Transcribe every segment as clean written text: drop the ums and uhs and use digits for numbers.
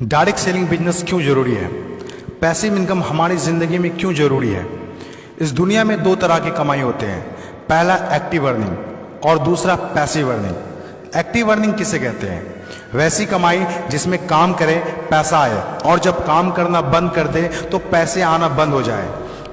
Direct selling business क्यों ज़रूरी है? पैसिव इनकम हमारी ज़िंदगी में क्यों ज़रूरी है? इस दुनिया में दो तरह की कमाई होते हैं, पहला एक्टिव अर्निंग और दूसरा पैसिव अर्निंग। एक्टिव अर्निंग किसे कहते हैं? वैसी कमाई जिसमें काम करे पैसा आए और जब काम करना बंद कर दे तो पैसे आना बंद हो जाए।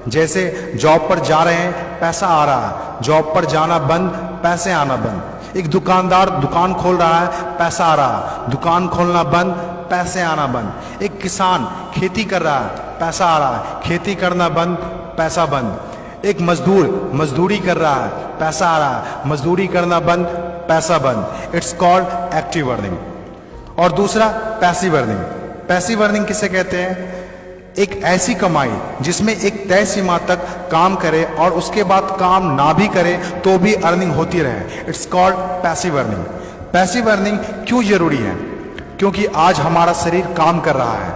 जैसे जॉब पर जा रहे हैं, पैसा आ रहा है, जॉब पर जाना बंद, पैसे आना बंद। एक दुकानदार दुकान खोल रहा है, पैसा आ रहा है, दुकान खोलना बंद, पैसे आना बंद। एक किसान खेती कर रहा है, पैसा आ रहा है, खेती करना बंद, पैसा बंद। एक मजदूर मजदूरी कर रहा है, पैसा आ रहा है, मजदूरी करना बंद, पैसा बंद। It's called active earning. और दूसरा पैसिव अर्निंग। पैसिव अर्निंग किसे कहते हैं? एक ऐसी कमाई जिसमें एक तय सीमा तक काम करे और उसके बाद काम ना भी करे तो भी अर्निंग होती रहे। It's called passive earning. Passive earning क्यों जरूरी है? क्योंकि आज हमारा शरीर काम कर रहा है,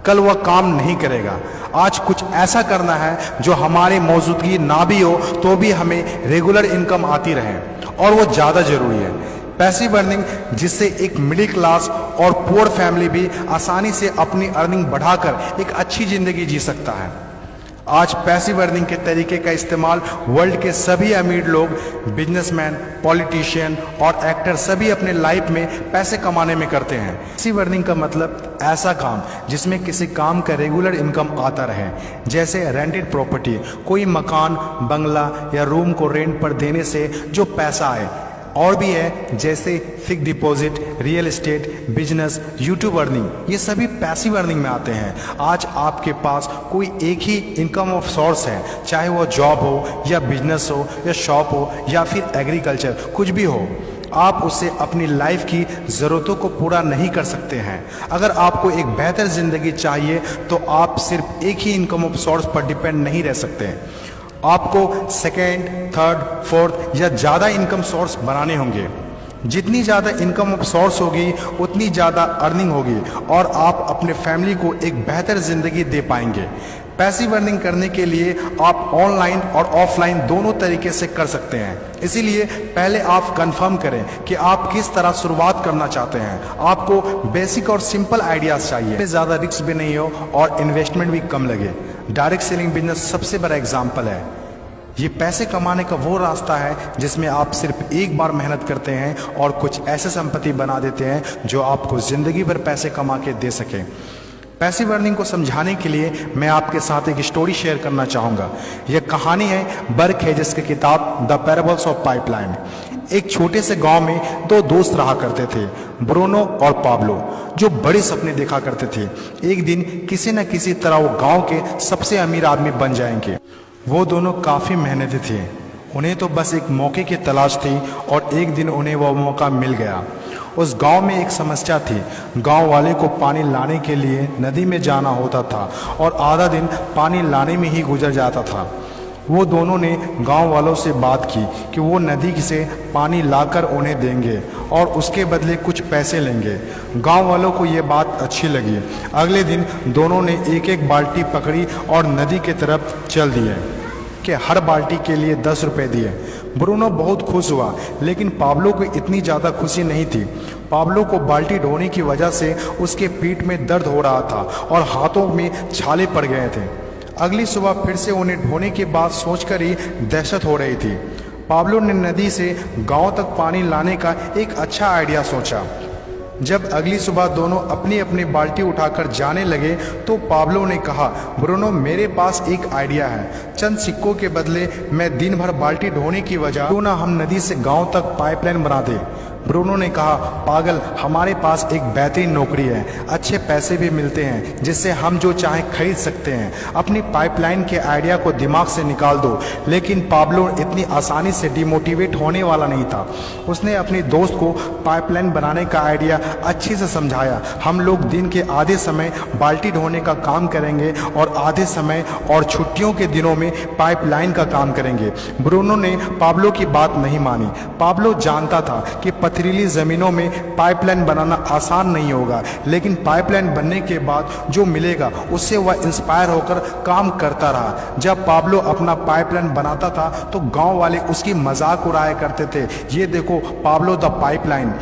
कल वह काम नहीं करेगा। आज कुछ ऐसा करना है जो हमारी मौजूदगी ना भी हो तो भी हमें रेगुलर इनकम आती रहे, और वो ज़्यादा जरूरी है। पैसिव अर्निंग जिससे एक मिडिल क्लास और पुअर फैमिली भी आसानी से अपनी अर्निंग बढ़ाकर एक अच्छी जिंदगी जी सकता है। आज पैसिव अर्निंग के तरीके का इस्तेमाल वर्ल्ड के सभी अमीर लोग, बिजनेसमैन, पॉलिटिशियन और एक्टर सभी अपने लाइफ में पैसे कमाने में करते हैं। पैसिव अर्निंग का मतलब ऐसा काम जिसमें किसी काम का रेगुलर इनकम आता रहे, जैसे रेंटेड प्रॉपर्टी, कोई मकान, बंगला या रूम को रेंट पर देने से जो पैसा आए। और भी है जैसे fix deposit, real estate, business, YouTube earning, ये सभी पैसिव अर्निंग में आते हैं। आज आपके पास कोई एक ही इनकम ऑफ सोर्स है, चाहे वो जॉब हो या बिजनेस हो या शॉप हो या फिर एग्रीकल्चर, कुछ भी हो, आप उससे अपनी लाइफ की ज़रूरतों को पूरा नहीं कर सकते हैं। अगर आपको एक बेहतर ज़िंदगी चाहिए तो आप सिर्फ एक ही इनकम ऑफ सोर्स पर डिपेंड नहीं रह सकते। आपको सेकेंड, थर्ड, फोर्थ या ज़्यादा इनकम सोर्स बनाने होंगे। जितनी ज़्यादा इनकम ऑफ सोर्स होगी उतनी ज़्यादा अर्निंग होगी और आप अपने फैमिली को एक बेहतर ज़िंदगी दे पाएंगे। पैसिव अर्निंग करने के लिए आप ऑनलाइन और ऑफलाइन दोनों तरीके से कर सकते हैं। इसीलिए पहले आप कंफर्म करें कि आप किस तरह शुरुआत करना चाहते हैं। आपको बेसिक और सिंपल आइडियाज़ चाहिए, ज़्यादा रिस्क भी नहीं हो और इन्वेस्टमेंट भी कम लगे। डायरेक्ट सेलिंग बिजनेस सबसे बड़ा एग्जाम्पल है। ये पैसे कमाने का वो रास्ता है जिसमें आप सिर्फ एक बार मेहनत करते हैं और कुछ ऐसे संपत्ति बना देते हैं जो आपको ज़िंदगी भर पैसे कमा के दे सके। पैसिव अर्निंग को समझाने के लिए मैं आपके साथ एक स्टोरी शेयर करना चाहूँगा। यह कहानी है बर्क हेजेस की किताब द पैराबल्स ऑफ पाइपलाइन। एक छोटे से गांव में दो दोस्त रहा करते थे, ब्रूनो और पाब्लो, जो बड़े सपने देखा करते थे। एक दिन किसी न किसी तरह वो गांव के सबसे अमीर आदमी बन जाएंगे। वो दोनों काफ़ी मेहनती थे, उन्हें तो बस एक मौके की तलाश थी और एक दिन उन्हें वह मौका मिल गया। उस गांव में एक समस्या थी। गांव वाले को पानी लाने के लिए नदी में जाना होता था और आधा दिन पानी लाने में ही गुजर जाता था। वो दोनों ने गांव वालों से बात की कि वो नदी से पानी लाकर उन्हें देंगे और उसके बदले कुछ पैसे लेंगे। गांव वालों को ये बात अच्छी लगी। अगले दिन दोनों ने एक एक बाल्टी पकड़ी और नदी की तरफ चल दिए कि हर बाल्टी के लिए 10 रुपये दिए। ब्रूनो बहुत खुश हुआ, लेकिन पाब्लो को इतनी ज़्यादा खुशी नहीं थी। पाब्लो को बाल्टी ढोने की वजह से उसके पीठ में दर्द हो रहा था और हाथों में छाले पड़ गए थे। अगली सुबह फिर से उन्हें ढोने की बात सोचकर ही दहशत हो रही थी। पाब्लो ने नदी से गांव तक पानी लाने का एक अच्छा आइडिया सोचा। जब अगली सुबह दोनों अपनी अपनी बाल्टी उठाकर जाने लगे तो पाब्लो ने कहा, ब्रूनो, मेरे पास एक आइडिया है। चंद सिक्कों के बदले मैं दिन भर बाल्टी ढोने की वजह क्यों ना हम नदी से गांव तक पाइपलाइन बना दें। ब्रूनो ने कहा, पागल, हमारे पास एक बेहतरीन नौकरी है, अच्छे पैसे भी मिलते हैं, जिससे हम जो चाहें खरीद सकते हैं। अपनी पाइपलाइन के आइडिया को दिमाग से निकाल दो। लेकिन पाब्लो इतनी आसानी से डिमोटिवेट होने वाला नहीं था। उसने अपने दोस्त को पाइपलाइन बनाने का आइडिया अच्छे से समझाया। हम लोग दिन के आधे समय बाल्टी ढोने का काम करेंगे और आधे समय और छुट्टियों के दिनों में पाइपलाइन का काम करेंगे। ब्रूनो ने पाब्लो की बात नहीं मानी। पाब्लो जानता था कि पथरीली ज़मीनों में पाइपलाइन बनाना आसान नहीं होगा, लेकिन पाइपलाइन बनने के बाद जो मिलेगा उससे वह इंस्पायर होकर काम करता रहा। जब पाब्लो अपना पाइपलाइन बनाता था तो गांव वाले उसकी मजाक उड़ाया करते थे। ये देखो Pablo the pipeline.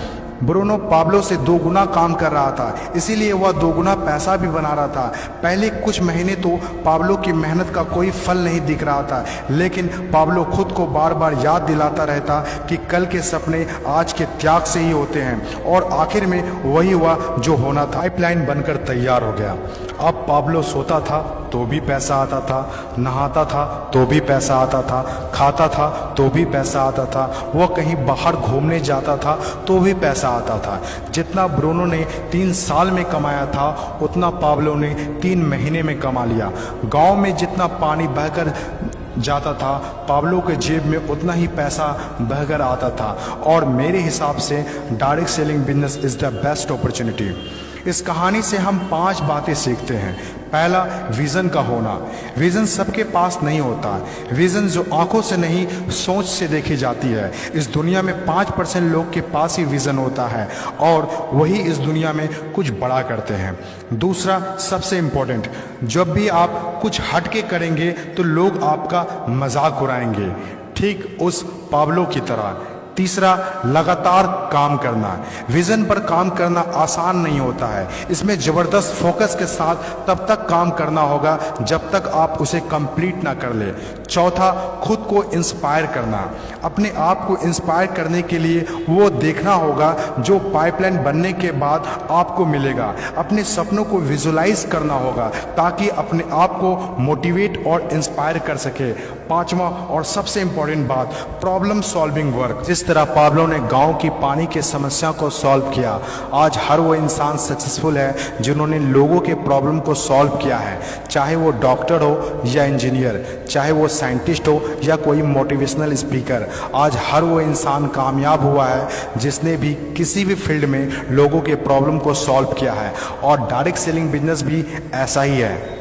Bruno Pablo से 2 गुना काम कर रहा था, इसीलिए वह 2 गुना पैसा भी बना रहा था। पहले कुछ महीने तो पाब्लो की मेहनत का कोई फल नहीं दिख रहा था, लेकिन पाब्लो खुद को बार बार याद दिलाता रहता कि कल के सपने आज के त्याग से ही होते हैं, और आखिर में वही हुआ जो होना था। पाइपलाइन बनकर तैयार हो गया। अब पाब्लो सोता था तो भी पैसा आता था, नहाता था तो भी पैसा आता था, खाता था तो भी पैसा आता था, वह कहीं बाहर घूमने जाता था तो भी पैसा आता था। जितना ब्रूनो ने 3 साल में कमाया था उतना पाब्लो ने 3 महीने में कमा लिया। गांव में जितना पानी बहकर जाता था, पाब्लो के जेब में उतना ही पैसा बहकर आता था। और मेरे हिसाब से direct selling business is the best opportunity. इस कहानी से हम 5 बातें सीखते हैं। पहला, विज़न का होना। विज़न सबके पास नहीं होता। विज़न जो आंखों से नहीं सोच से देखी जाती है। इस दुनिया में 5% लोग के पास ही विज़न होता है और वही इस दुनिया में कुछ बड़ा करते हैं। दूसरा, सबसे इम्पोर्टेंट, जब भी आप कुछ हटके करेंगे तो लोग आपका मजाक उड़ाएंगे, ठीक उस पाब्लो की तरह। तीसरा, लगातार काम करना। विजन पर काम करना आसान नहीं होता है, इसमें ज़बरदस्त फोकस के साथ तब तक काम करना होगा जब तक आप उसे कंप्लीट ना कर ले। चौथा, खुद को इंस्पायर करना। अपने आप को इंस्पायर करने के लिए वो देखना होगा जो पाइपलाइन बनने के बाद आपको मिलेगा। अपने सपनों को विजुलाइज करना होगा ताकि अपने आप को मोटिवेट और इंस्पायर कर सके। पांचवा और सबसे इंपॉर्टेंट बात, प्रॉब्लम सॉल्विंग वर्क। जिस तरह पाब्लो ने गांव की पानी की समस्या को सॉल्व किया, आज हर वो इंसान सक्सेसफुल है जिन्होंने लोगों के प्रॉब्लम को सॉल्व किया है, चाहे वो डॉक्टर हो या इंजीनियर, चाहे वो साइंटिस्ट हो या कोई मोटिवेशनल स्पीकर। आज हर वो इंसान कामयाब हुआ है जिसने भी किसी भी फील्ड में लोगों के प्रॉब्लम को सॉल्व किया है, और डायरेक्ट सेलिंग बिजनेस भी ऐसा ही है।